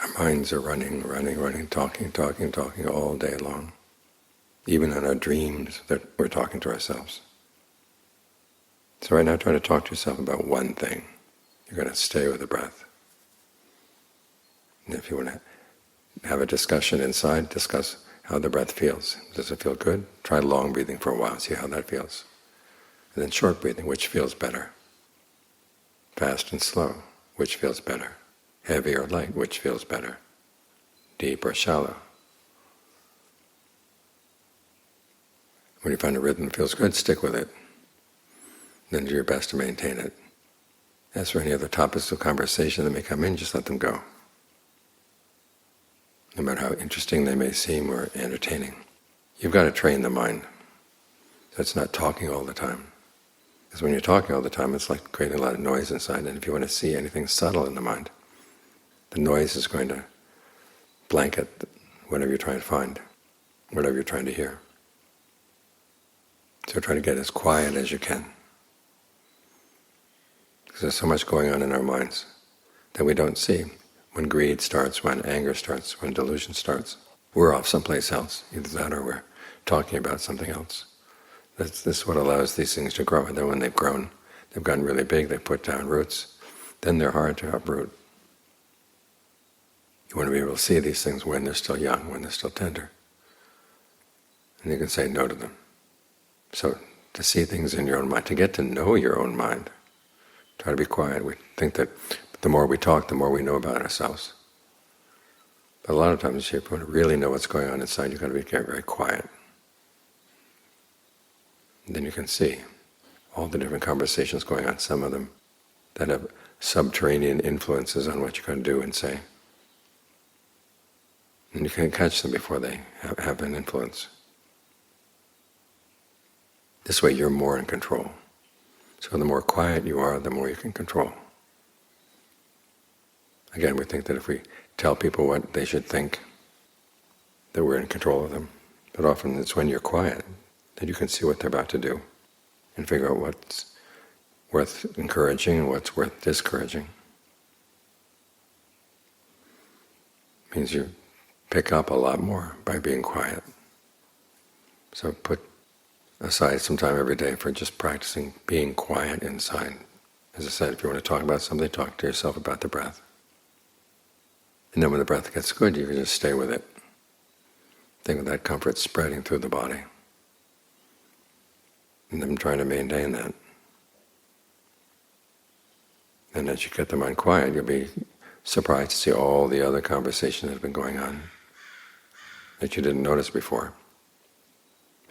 Our minds are running, talking all day long. Even in our dreams that we're talking to ourselves. So right now try to talk to yourself about one thing. You're going to stay with the breath. And if you want to have a discussion inside, discuss how the breath feels. Does it feel good? Try long breathing for a while, see how that feels. And then short breathing, which feels better? Fast and slow, which feels better? Heavy or light, which feels better? Deep or shallow? When you find a rhythm that feels good, stick with it. Then do your best to maintain it. As for any other topics of conversation that may come in, just let them go. No matter how interesting they may seem or entertaining. You've got to train the mind so it's not talking all the time. Because when you're talking all the time, it's like creating a lot of noise inside, and if you want to see anything subtle in the mind, the noise is going to blanket whatever you're trying to find, whatever you're trying to hear. So try to get as quiet as you can. Because there's so much going on in our minds that we don't see. When greed starts, when anger starts, when delusion starts, we're off someplace else. Either that or we're talking about something else. This is what allows these things to grow. And then when they've grown, they've gotten really big, they've put down roots, then they're hard to uproot. You want to be able to see these things when they're still young, when they're still tender. And you can say no to them. So to see things in your own mind, to get to know your own mind, try to be quiet. We think that the more we talk, the more we know about ourselves. But a lot of times, if you want to really know what's going on inside, you've got to get very quiet. And then you can see all the different conversations going on, some of them that have subterranean influences on what you're going to do and say. And you can catch them before they have an influence. This way you're more in control. So the more quiet you are, the more you can control. Again, we think that if we tell people what they should think, that we're in control of them. But often it's when you're quiet that you can see what they're about to do and figure out what's worth encouraging and what's worth discouraging. It means you pick up a lot more by being quiet. So put aside some time every day for just practicing being quiet inside. As I said, if you want to talk about something, talk to yourself about the breath. And then when the breath gets good, you can just stay with it. Think of that comfort spreading through the body. And then trying to maintain that. And as you get the mind quiet, you'll be surprised to see all the other conversations that have been going on that you didn't notice before,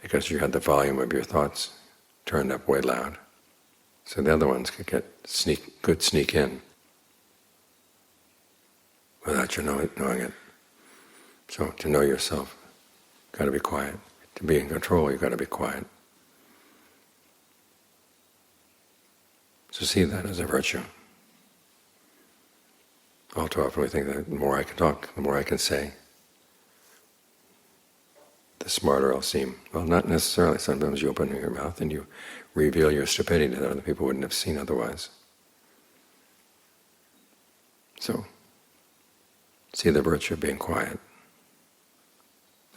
because you had the volume of your thoughts turned up way loud. So the other ones could sneak in without you knowing it. So to know yourself, you've got to be quiet. To be in control, you've got to be quiet. So see that as a virtue. All too often we think that the more I can talk, the more I can say, the smarter I'll seem. Well, not necessarily. Sometimes you open your mouth and you reveal your stupidity that other people wouldn't have seen otherwise. So, see the virtue of being quiet.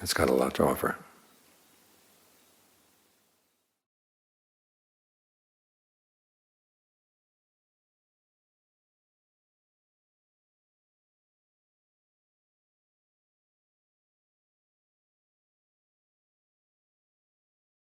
It's got a lot to offer.